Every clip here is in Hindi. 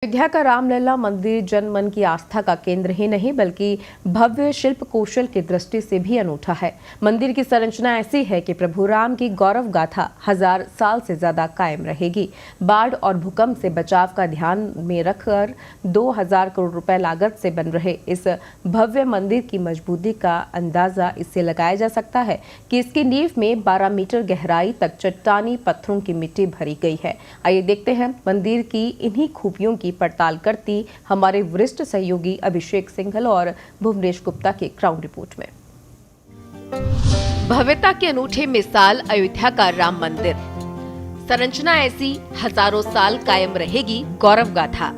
अयोध्या का रामलला मंदिर जनमन की आस्था का केंद्र ही नहीं बल्कि भव्य शिल्प कौशल की दृष्टि से भी अनूठा है। मंदिर की संरचना ऐसी है कि प्रभु राम की गौरव गाथा 1000 साल से ज्यादा कायम रहेगी। बाढ़ और भूकंप से बचाव का ध्यान में रखकर 2000 करोड़ रुपए लागत से बन रहे इस भव्य मंदिर की मजबूती का अंदाजा इससे लगाया जा सकता है कि इसकी नींव में 12 मीटर गहराई तक चट्टानी पत्थरों की मिट्टी भरी गई है। आइए देखते हैं मंदिर की इन्हीं खूबियों की पड़ताल करती हमारे वरिष्ठ सहयोगी अभिषेक सिंघल और भुवनेश गुप्ता की ग्राउंड रिपोर्ट में। भव्यता की अनूठी मिसाल अयोध्या का राम मंदिर। संरचना ऐसी 1000 साल कायम रहेगी गौरव गाथा।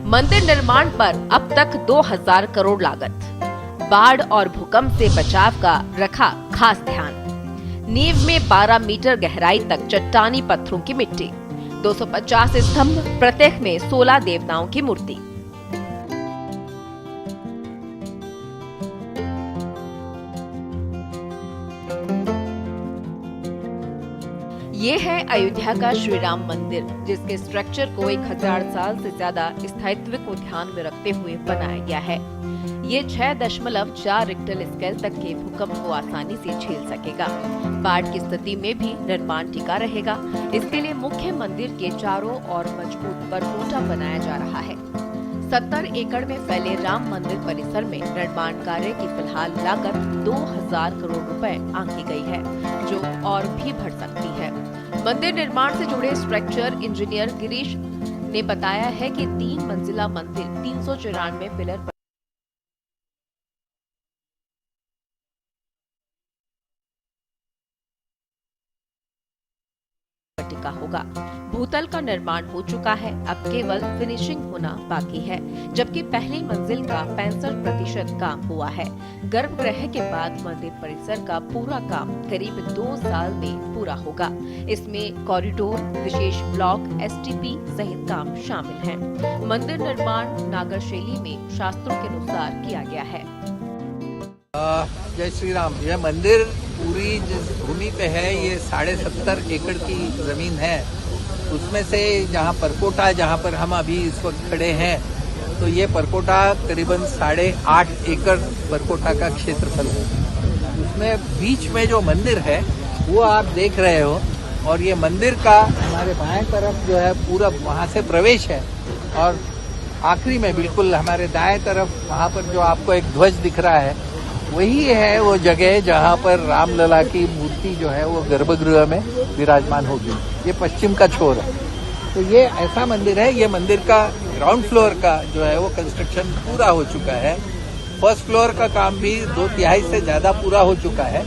मंदिर निर्माण पर अब तक 2000 करोड़ लागत। बाढ़ और भूकंप से बचाव का रखा खास ध्यान। नींव में 12 मीटर गहराई तक चट्टानी पत्थरों की मिट्टी। 250 स्तंभ, प्रत्येक में 16 देवताओं की मूर्ति। ये है अयोध्या का श्री राम मंदिर, जिसके स्ट्रक्चर को 1000 साल से ज्यादा स्थायित्व को ध्यान में रखते हुए बनाया गया है। ये 6.4 रिक्टर स्केल तक के भूकंप को आसानी से झेल सकेगा। बाढ़ की स्थिति में भी निर्माण टिका रहेगा। इसके लिए मुख्य मंदिर के चारों ओर मजबूत परकोटा बनाया जा रहा है। 70 एकड़ में फैले राम मंदिर परिसर में निर्माण कार्य की फिलहाल लागत 2000 करोड़ रुपए आंकी गई है, जो और भी बढ़ सकती है। मंदिर निर्माण से जुड़े स्ट्रक्चर इंजीनियर गिरीश ने बताया है कि 3 मंजिला मंदिर 394 पिलर टिका होगा। भूतल का निर्माण हो चुका है, अब केवल फिनिशिंग होना बाकी है, जबकि पहली मंजिल का 65% काम हुआ है। गर्भगृह के बाद मंदिर परिसर का पूरा काम करीब 2 साल में पूरा होगा। इसमें कॉरिडोर, विशेष ब्लॉक, एसटीपी सहित काम शामिल है। मंदिर निर्माण नागर शैली में शास्त्रों के अनुसार किया गया है। जय श्री राम। यह मंदिर पूरी जिस भूमि पे है, ये 70.5 एकड़ की जमीन है। उसमें से जहाँ परकोटा, जहाँ पर हम अभी इस वक्त खड़े हैं, तो ये परकोटा करीबन 8.5 एकड़ परकोटा का क्षेत्रफल है। उसमें बीच में जो मंदिर है वो आप देख रहे हो, और ये मंदिर का हमारे बाएं तरफ जो है पूरा वहाँ से प्रवेश है, और आखिरी में बिल्कुल हमारे दाएं तरफ वहाँ पर जो आपको एक ध्वज दिख रहा है, वही है वो जगह जहाँ पर रामलला की मूर्ति जो है वो गर्भगृह में विराजमान होगी। ये पश्चिम का छोर है। तो ये ऐसा मंदिर है। ये मंदिर का ग्राउंड फ्लोर का जो है वो कंस्ट्रक्शन पूरा हो चुका है। फर्स्ट फ्लोर का काम भी 2/3 से ज्यादा पूरा हो चुका है।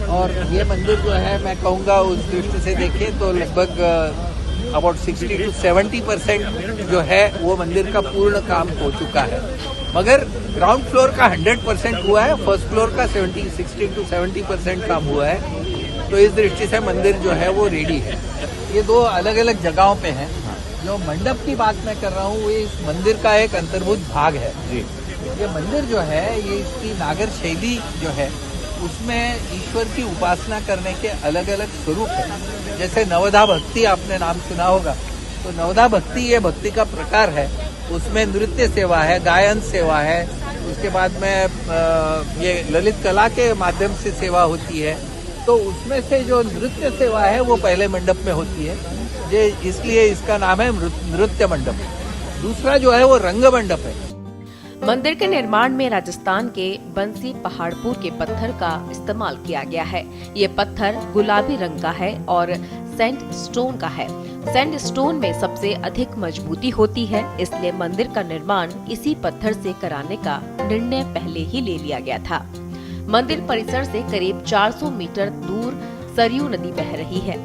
और ये मंदिर जो है, मैं कहूँगा उस दृष्टि से देखें तो लगभग अबाउट 60 to 70% जो है वो मंदिर का पूर्ण काम हो चुका है। मगर ग्राउंड फ्लोर का 100% हुआ है, फर्स्ट फ्लोर का 60 to 70% काम हुआ है। तो इस दृष्टि से मंदिर जो है वो रेडी है। ये 2 अलग अलग जगहों पे है। जो मंडप की बात मैं कर रहा हूँ, वो इस मंदिर का एक अंतर्भूत भाग है। ये मंदिर जो है, ये इसकी नागर शैली जो है, उसमें ईश्वर की उपासना करने के अलग अलग स्वरूप है। जैसे नवधा भक्ति आपने नाम सुना होगा, तो नवधा भक्ति ये भक्ति का प्रकार है। उसमें नृत्य सेवा है, गायन सेवा है, उसके बाद में ये ललित कला के माध्यम से सेवा होती है। तो उसमें से जो नृत्य सेवा है वो पहले मंडप में होती है, ये इसलिए इसका नाम है नृत्य मंडप। दूसरा जो है वो रंग मंडप है। मंदिर के निर्माण में राजस्थान के बंसी पहाड़पुर के पत्थर का इस्तेमाल किया गया है। ये पत्थर गुलाबी रंग का है और सैंड स्टोन का है। सैंड स्टोन में सबसे अधिक मजबूती होती है, इसलिए मंदिर का निर्माण इसी पत्थर से कराने का निर्णय पहले ही ले लिया गया था। मंदिर परिसर से करीब 400 मीटर दूर सरयू नदी बह रही है।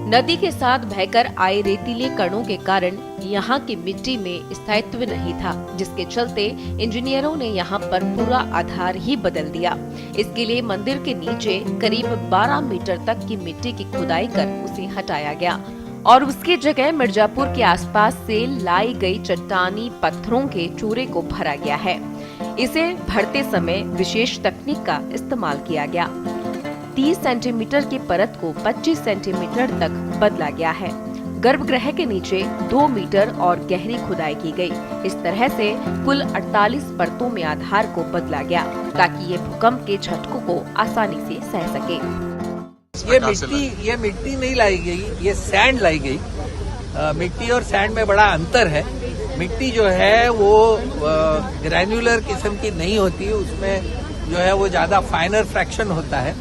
नदी के साथ बहकर आए रेतीले कणों के कारण यहाँ की मिट्टी में स्थायित्व नहीं था, जिसके चलते इंजीनियरों ने यहाँ पर पूरा आधार ही बदल दिया। इसके लिए मंदिर के नीचे करीब 12 मीटर तक की मिट्टी की खुदाई कर उसे हटाया गया और उसकी जगह मिर्जापुर के आसपास से लाई गई चट्टानी पत्थरों के चूरे को भरा गया है। इसे भरते समय विशेष तकनीक का इस्तेमाल किया गया। 30 सेंटीमीटर की परत को 25 सेंटीमीटर तक बदला गया है। गर्भगृह के नीचे 2 मीटर और गहरी खुदाई की गई। इस तरह से कुल 48 परतों में आधार को बदला गया ताकि ये भूकंप के झटकों को आसानी से सह सके। ये मिट्टी नहीं लाई गई, ये सैंड लाई गई। मिट्टी और सैंड में बड़ा अंतर है। मिट्टी जो है वो ग्रैन्युलर किस्म की नहीं होती, उसमें जो है वो ज्यादा फाइनर फ्रैक्शन होता है।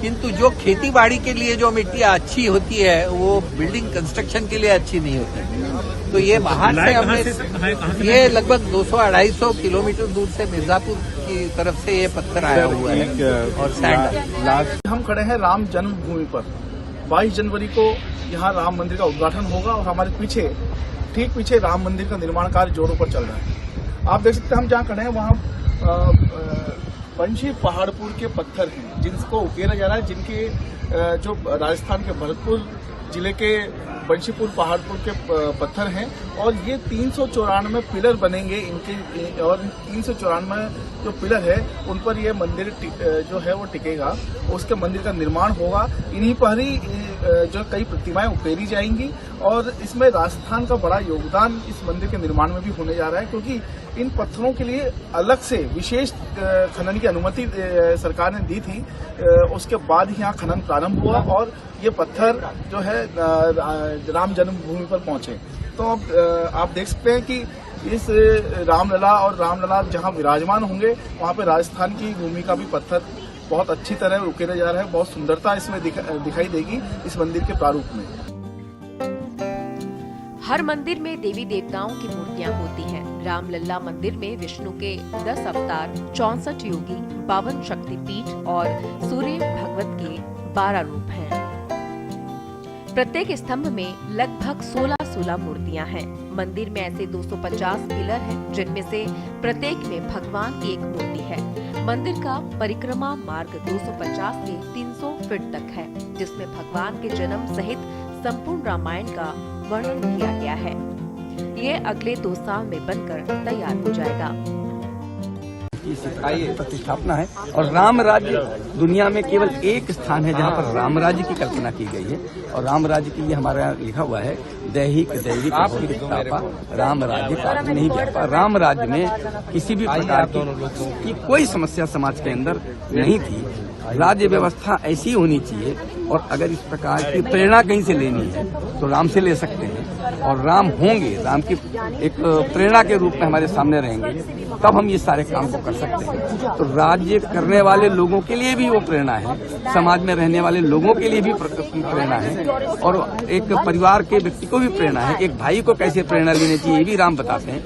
किंतु जो खेती बाड़ी के लिए जो मिट्टी अच्छी होती है वो बिल्डिंग कंस्ट्रक्शन के लिए अच्छी नहीं होती। तो ये बाहर से हमने ये लगभग 200-250 किलोमीटर दूर से मिर्जापुर की तरफ से ये पत्थर आया हुआ है और सैंड। हम खड़े हैं राम जन्मभूमि पर। 22 जनवरी को यहाँ राम मंदिर का उद्घाटन होगा और हमारे पीछे ठीक पीछे राम मंदिर का निर्माण कार्य जोरों पर चल रहा है। आप देख सकते हैं हम जहाँ खड़े हैं वहाँ बंशी पहाड़पुर के पत्थर हैं जिनको उकेरा जा रहा है, जिनके जो राजस्थान के भरतपुर जिले के बंशीपुर पहाड़पुर के पत्थर हैं और ये 394 पिलर बनेंगे इनके, और 394 जो पिलर है उन पर ये मंदिर जो है वो टिकेगा। उसके मंदिर का निर्माण होगा। इन्हीं पर ही जो कई प्रतिमाएं उकेरी जाएंगी और इसमें राजस्थान का बड़ा योगदान इस मंदिर के निर्माण में भी होने जा रहा है, क्योंकि इन पत्थरों के लिए अलग से विशेष खनन की अनुमति सरकार ने दी थी। उसके बाद ही यहाँ खनन प्रारंभ हुआ और ये पत्थर जो है राम जन्मभूमि पर पहुंचे। तो अब आप देख सकते हैं कि इस रामलला और रामलला जहाँ विराजमान होंगे वहाँ पे राजस्थान की भूमि का भी पत्थर बहुत अच्छी तरह उकेरा जा रहा है। बहुत सुंदरता इसमें दिखाई देगी इस मंदिर के प्रारूप में। हर मंदिर में देवी देवताओं की मूर्तियां होती हैं। रामलला मंदिर में विष्णु के 10 अवतार, 64 योगी, 52 शक्तिपीठ और सूर्य भगवत के 12 रूप हैं। प्रत्येक स्तंभ में लगभग 16 मूर्तियां हैं। मंदिर में ऐसे 250 पिलर हैं, जिनमें से प्रत्येक में भगवान की एक मूर्ति है। मंदिर का परिक्रमा मार्ग 250 से 300 फीट तक है, जिसमें भगवान के जन्म सहित संपूर्ण रामायण का वर्णन किया गया है। ये अगले 2 साल में बनकर तैयार हो जाएगा। की प्रतिष्ठापना है और राम राज्य दुनिया में केवल एक स्थान है जहाँ पर राम राज्य की कल्पना की गई है। और राम राज्य के लिए हमारे यहाँ लिखा हुआ है दैहिक राम राज्य प्राप्त नहीं व्यापा। राम राज्य में किसी भी प्रकार की कोई समस्या समाज के अंदर नहीं थी। राज्य व्यवस्था ऐसी होनी चाहिए और अगर इस प्रकार की प्रेरणा कहीं से लेनी है तो राम से ले सकते हैं और राम होंगे, राम की एक प्रेरणा के रूप में हमारे सामने रहेंगे, तब हम ये सारे काम को कर सकते हैं। तो राज्य करने वाले लोगों के लिए भी वो प्रेरणा है, समाज में रहने वाले लोगों के लिए भी प्रेरणा है और एक परिवार के व्यक्ति को भी प्रेरणा है। एक भाई को कैसे प्रेरणा लेनी चाहिए ये भी राम बताते हैं।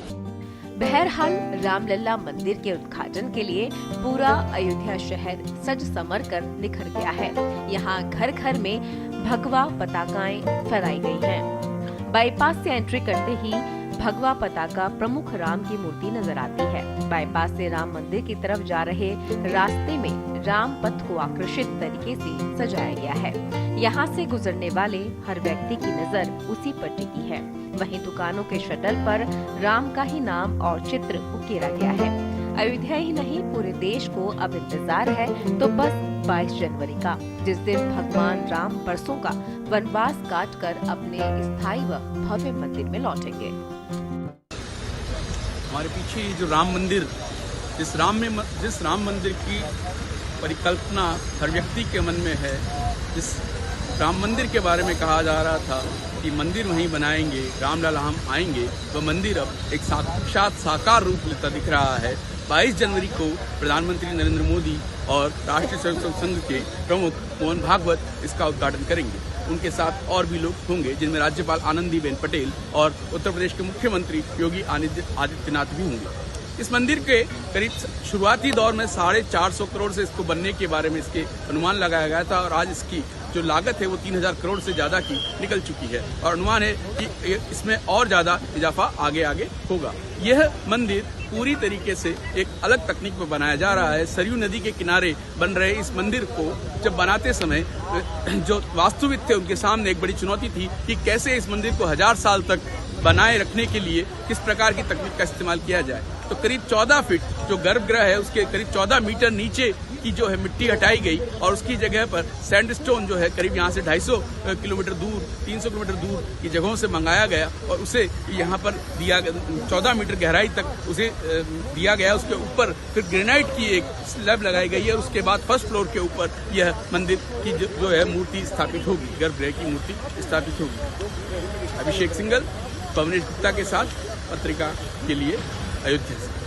बहरहाल रामलला मंदिर के उद्घाटन के लिए पूरा अयोध्या शहर सज संवर कर निखर गया है। यहाँ घर घर में भगवा पताकाएं फहराई गई हैं। बाईपास से एंट्री करते ही भगवा पताका प्रमुख राम की मूर्ति नजर आती है। बाईपास से राम मंदिर की तरफ जा रहे रास्ते में राम पथ को आकर्षित तरीके से सजाया गया है। यहाँ से गुजरने वाले हर व्यक्ति की नजर उसी पर टिकी है। वहीं दुकानों के शटर पर राम का ही नाम और चित्र उकेरा गया है। अयोध्या ही नहीं पूरे देश को अब इंतजार है तो बस 22 जनवरी का, जिस दिन भगवान राम बरसों का वनवास काटकर अपने स्थायी व भव्य मंदिर में लौटेंगे। हमारे पीछे जो राम मंदिर, जिस राम मंदिर की परिकल्पना हर व्यक्ति के मन में है, जिस राम मंदिर के बारे में कहा जा रहा था कि मंदिर वहीं बनाएंगे, रामलला हम आएंगे, तो मंदिर अब एक साक्षात साकार रूप लेता दिख रहा है। 22 जनवरी को प्रधानमंत्री नरेंद्र मोदी और राष्ट्रीय स्वयंसेवक संघ के प्रमुख मोहन भागवत इसका उद्घाटन करेंगे। उनके साथ और भी लोग होंगे, जिनमें राज्यपाल आनंदीबेन पटेल और उत्तर प्रदेश के मुख्यमंत्री योगी आदित्यनाथ भी होंगे। इस मंदिर के करीब शुरुआती दौर में 450 करोड़ से इसको बनने के बारे में इसके अनुमान लगाया गया था और आज इसकी जो लागत है वो 3000 करोड़ से ज्यादा की निकल चुकी है और अनुमान है कि इसमें और ज्यादा इजाफा आगे होगा। यह मंदिर पूरी तरीके से एक अलग तकनीक पर बनाया जा रहा है। सरयू नदी के किनारे बन रहे इस मंदिर को जब बनाते समय जो वास्तुविद थे उनके सामने एक बड़ी चुनौती थी कि कैसे इस मंदिर को 1000 साल तक बनाए रखने के लिए किस प्रकार की तकनीक का इस्तेमाल किया जाए। तो करीब 14 फीट जो गर्भगृह है उसके करीब 14 मीटर नीचे की जो है मिट्टी हटाई गई और उसकी जगह पर सैंडस्टोन जो है करीब यहाँ से 250 किलोमीटर दूर 300 किलोमीटर दूर की जगहों से मंगाया गया और उसे यहाँ पर दिया 14 मीटर गहराई तक उसे दिया गया। उसके ऊपर फिर ग्रेनाइट की एक स्लैब लगाई गई है। उसके बाद फर्स्ट फ्लोर के ऊपर यह मंदिर की जो है मूर्ति स्थापित होगी, गर्भगृह की मूर्ति स्थापित होगी। अभिषेक सिंघल, पवनेश गुप्ता के साथ पत्रिका के लिए अयोध्या से।